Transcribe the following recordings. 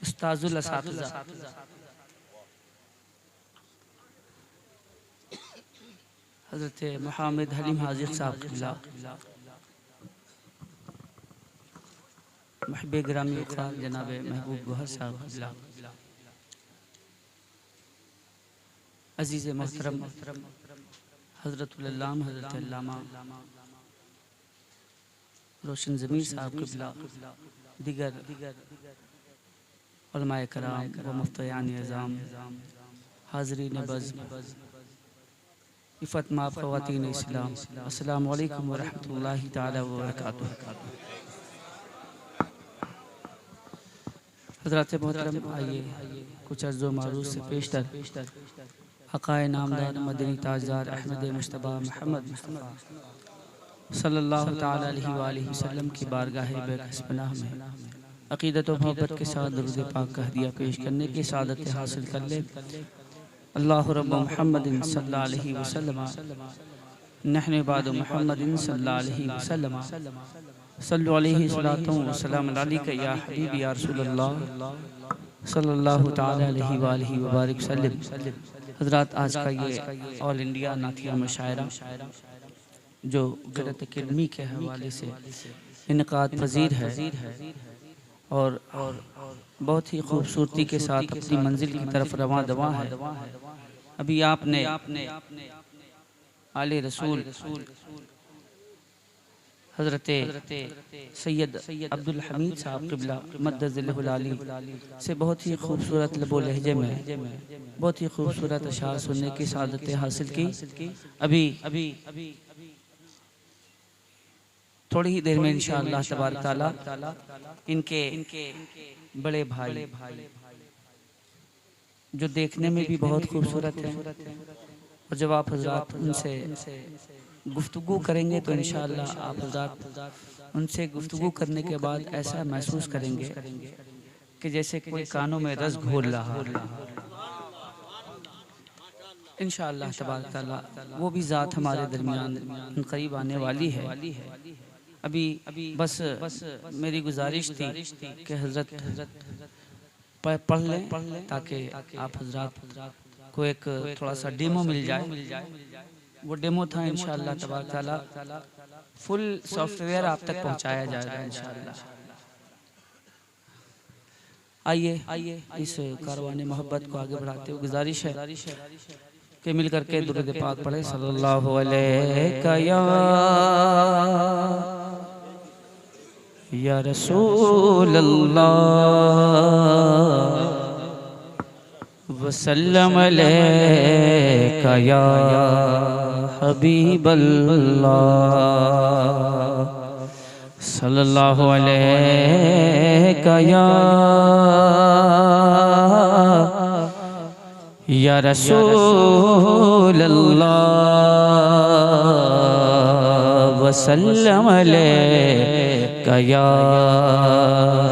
उस्ताजुल असातिज़ा हज़रत मोहम्मद हलीम हाजिर साहब क़िबला, महबूब ग्रामी उक़रार जनाब महबूब गोहर साहब क़िबला, अज़ीज़ मोहतरम हज़रतुल अल्लाम हज़रत अल्लामा रोशन ज़मीर साहब क़िबला, दिगर उलमाए कराम व मुफ्तियान निज़ाम, हाज़रीन बज़्म, इफ़त माफ़ ख़वातीन इस्लाम, अस्सलामु अलैकुम व रहमतुल्लाहि ताला व बरकातुहू। हज़रात मोहतरम, आइए कुछ अर्ज़ो मारूफ़ से पेशतर हक़ाए नामदार मदनी ताजदार अहमद मुश्तबा मोहम्मद मुस्तफ़ा सल्लल्लाहु ताला अलैहि व आलिहि वसल्लम की बारगाह बेकसपनाह में अक़ीदत व मोहब्बत के साथ दुरूद पाक का हदिया पेश करने की सादत हासिल कर ले। अल्लाहु रब्ब मुहम्मदिन सल्लल्लाहु अलैहि वसल्लम नहनु बादु मुहम्मदिन सल्लल्लाहु अलैहि वसल्लम सल्लु अलैहि सलातो व सलाम अलैका या हबीबी या रसूलल्लाह सल्लल्लाहु ताला अलैहि व आलिहि व बारिक वसल्लम। हज़रात, आज का ये ऑल इंडिया नातिया मुशायरा जो क़िरात अकादमी के हवाले से इनक़ाद पज़ीर है और बहुत ही खूबसूरती के साथ अपनी मंजिल की तरफ रवां दवा है। अभी आपने आले रसूल हज़रत सैयद अब्दुल हमीद साहब क़िबला मद्दज़िल्लहुल आली से बहुत ही खूबसूरत लबो लहजे में बहुत ही खूबसूरत अशार सुनने की सादत हासिल की। अभी थोड़ी ही देर में इंशाअल्लाह तबारक ताला इनके बड़े भाई जो देखने में भी बहुत खूबसूरत हैं और जब आप हज़रात उनसे गुफ्तगू करेंगे तो इंशाअल्लाह आप हज़रात उनसे गुफ्तगू करने के बाद ऐसा महसूस करेंगे कि जैसे कोई कानों में रस घोल रहा है। इंशाअल्लाह तबारक ताला वो भी ज़ात हमारे दरमियान करीब आने वाली है। अभी बस मेरी गुजारिश थी कि हज़रत पढ़ लें ताकि आप हज़रात को एक थोड़ा सा डेमो मिल जाए। वो डेमो था इंशाअल्लाह तबारक ताला फुल सॉफ्टवेयर आप तक पहुंचाया जाएगा इंशाअल्लाह। आइए इस कारवाने मोहब्बत को आगे बढ़ाते हुए गुजारिश है कि मिल करके दुरूद पाक पढ़े सल्लल्लाहु अलैका या रसूल अल्लाह वसल्लम अलैका या हबीब अल्लाह सल्लल्लाहु अलैका या रसूल अल्लाह वसल्लम अलैका या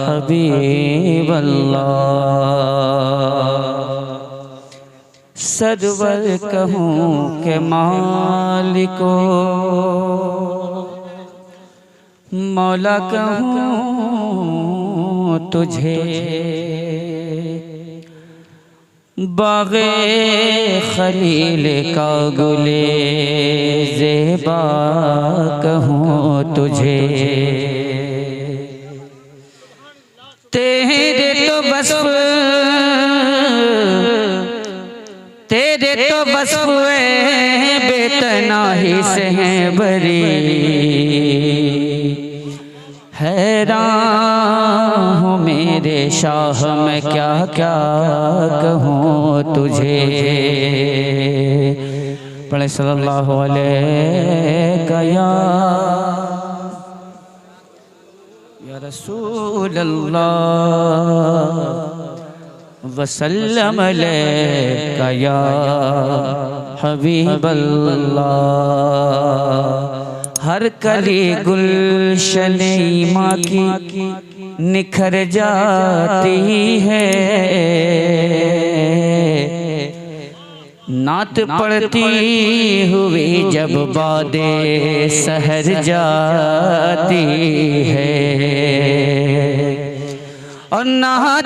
हबीब अल्लाह। सरवर कहूँ के मालिको मौला कहूँ तुझे बाग़े खलील का गुले ज़ेबा कहूँ तुझे। तेरे तो बस बेतनाही से हैं बरी हैरान हूँ मेरे शाह मैं क्या क्या कहूँ तुझे। पढ़े सल्लल्लाहु अलैका या रसूल अल्लाह वसल्लम अलैका या हबीब अल्लाह। हर कली गुलशन ईमा की निखर जाती है, नात पढ़ती हुई जब बादे सहर जाती है। और नहा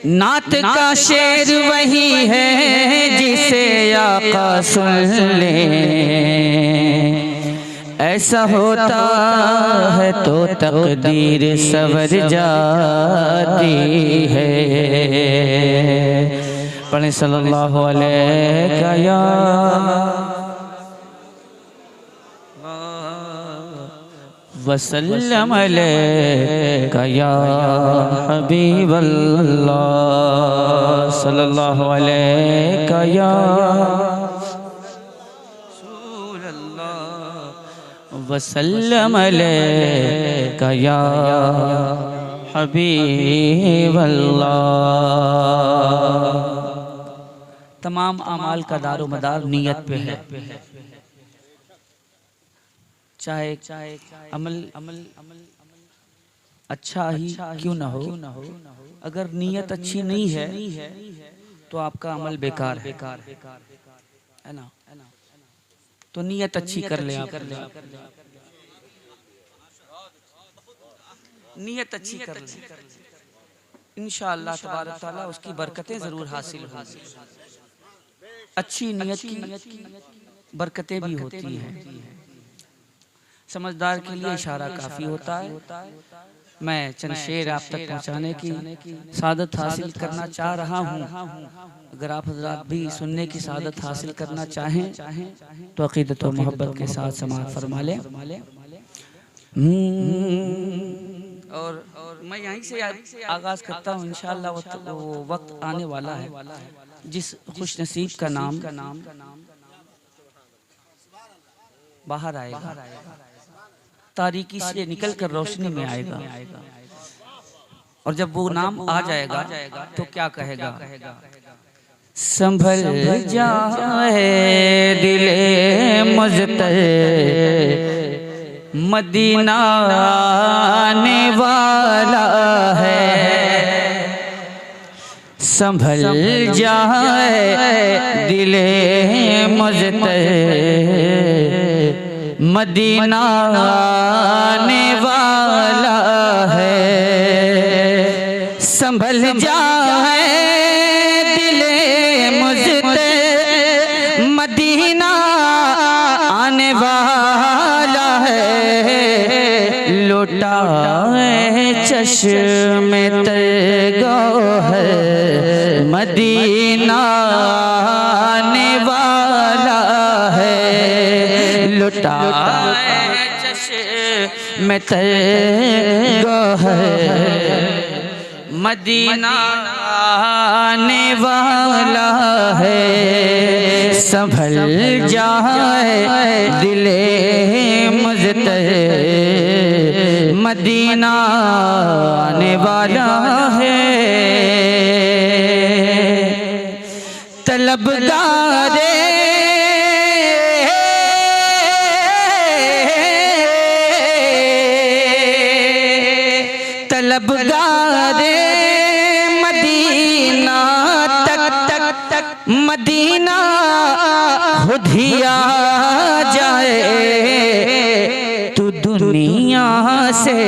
नात का शेर वही है जिसे आका सुन ले। ऐसा होता है तो तकदीर सवर जाती है। पढ़े सल्लल्लाहु अलैहि वसल्लम अलैका या हबीबल्लाह, सल्लल्लाहु अलैका या रसूलल्लाह, वसल्लम अलैका या हबीबल्लाह। तमाम अमाल का दारो मदार नीयत पे है। चाहे अमल अच्छा ही क्यों ना हो, अगर नीयत अच्छी नहीं है तो आपका अमल बेकार है ना। तो नीयत अच्छी कर ले आप, नीयत अच्छी कर ले, इंशाअल्लाह तबारक तआला उसकी बरकतें जरूर हासिल होंगी। अच्छी नीयत की बरकतें भी होती हैं। समझदार के लिए इशारा काफ़ी होता है। मैं चंद शेर आप तक पहुंचाने की सादत हासिल करना चाह रहा हूं। अगर आप हजरात भी सुनने की सादत हासिल करना चाहें तो अक़ीदत व मोहब्बत के साथ समाअत फरमा लें। और मैं यहीं से आगाज़ करता हूँ। इंशाअल्लाह वो वक्त आने वाला है जिस खुश नसीब का नाम बाहर आएगा, तारीकी से निकल कर रोशनी में आएगा। और जब वो नाम आ जाएगा तो क्या कहेगा? संभल जाए दिले मुज़्तर, मदीना आने वाला है। संभल जाए दिले मुज़्तर, मदीना आने वाला है। संभल जाए दिले मुझते, मदीना आने वाला है। लुटाए चश्मे तर्गोहर, मदीना आने वाला है। लुटाए चश्मे तर्गोहर, मदीना आने वाला है। संभल जाए दिले मुज़्तर, मदीना आने वाला है। तलबगारे तलबगारे मदीना तक मदीना खुद ही आ जाए। तू दुनिया से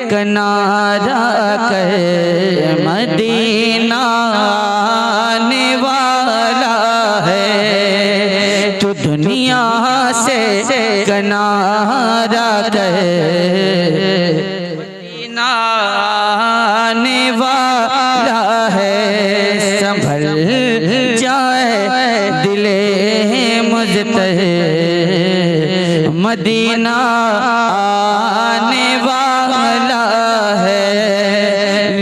किनारा कर, मदीना आने वाला है। तू दुनिया से किनारा कर, आने वाला है। संभल जाए दिले मुझतर, मदीना आने वाला है।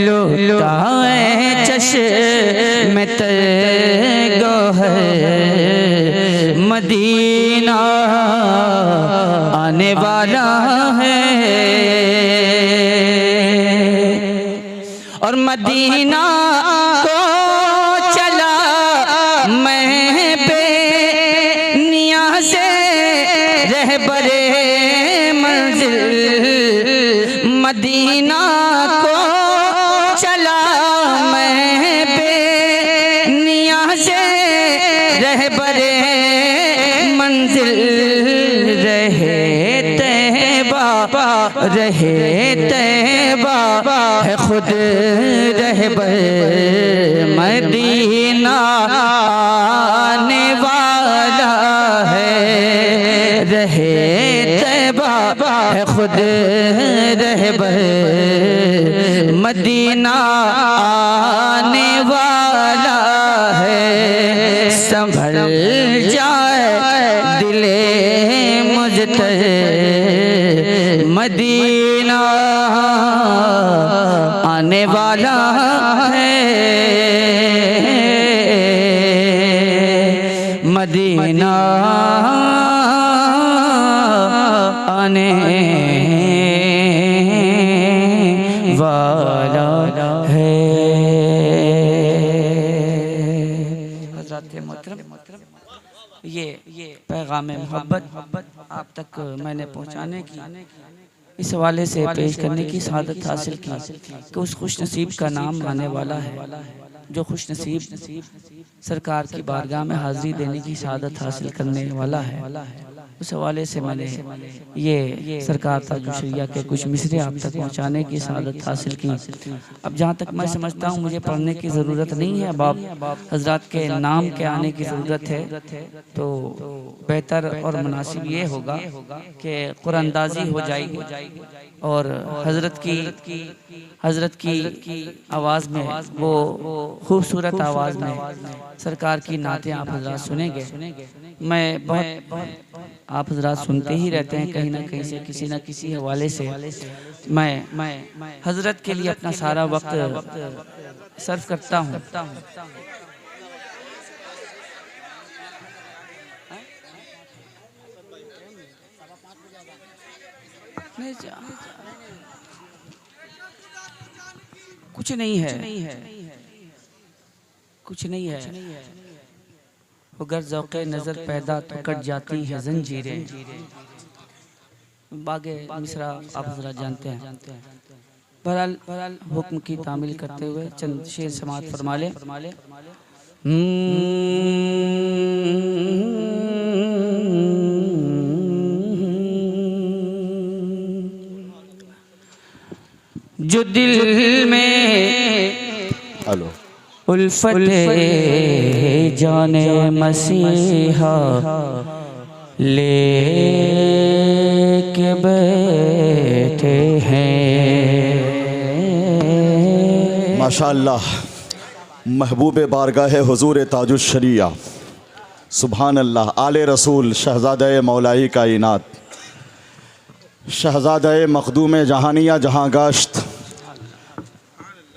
लुटाए चश्मे तर्गोहर, मदीना आने वाला है। और मदीना को चला मैं बेनियाज़े रहबरे मंजिल। मदीना को चला मैं बेनियाज़े रहबरे मंजिल। रहे तैबा रहे तैबा है खुद रहबर मदीना आने वाला है। रहे तैबा है खुद रहबर मदीना आने वाला है। संभल जाए दिले मुझतर मदीना आने वाला है। मदीना आने वाला है। हज़रत मोहतरम, ये पैगाम मोहब्बत आप तक मैंने पहुँचाने की, इस हवाले से पेश करने की सआदत हासिल की कि उस खुश नसीब का नाम आने वाला है जो खुश नसीब सरकार की बारगाह में हाज़िरी देने की सआदत हासिल करने वाला है। उस हवाले से मैंने ये सरकार ताजुशरिया के कुछ मिसरे आप तक पहुँचाने की सआदत हासिल की। अब जहाँ तक मैं समझता हूँ मुझे पढ़ने की ज़रूरत नहीं है, अब आप हज़रात के नाम के आने की ज़रूरत है। तो बेहतर और मुनासिब ये होगा कि कुरानंदाज़ी हो जाएगी और हज़रत की आवाज़ में, वो खूबसूरत आवाज़ में सरकार की नातें आप हज़रात सुनेंगे। मैं बहुत आप हज़रात सुनते ही रहते हैं कहीं ना कहीं से, किसी न किसी हवाले से। मैं हज़रत के लिए अपना सारा वक्त सर्व करता हूँ। कुछ नहीं है, कुछ नहीं है, अगर ज़ौक़े नज़र पैदा तो कट जाती है ज़ंजीरें। बागे मिसरा आप ज़रा जानते हैं। बहरहाल हुक्म की तामील करते हुए चंद शेर समात फरमा ले। जो दिल में हेलो उल्फत जाने मसीहा ले के बैठे हैं। माशाअल्लाह, महबूब बारगाह हुजूर ताजुशरिया, सुभान अल्लाह। आले रसूल शहज़ादे मौलाई कायनात, शहज़ादे मखदूम जहानिया जहाँ गश्त,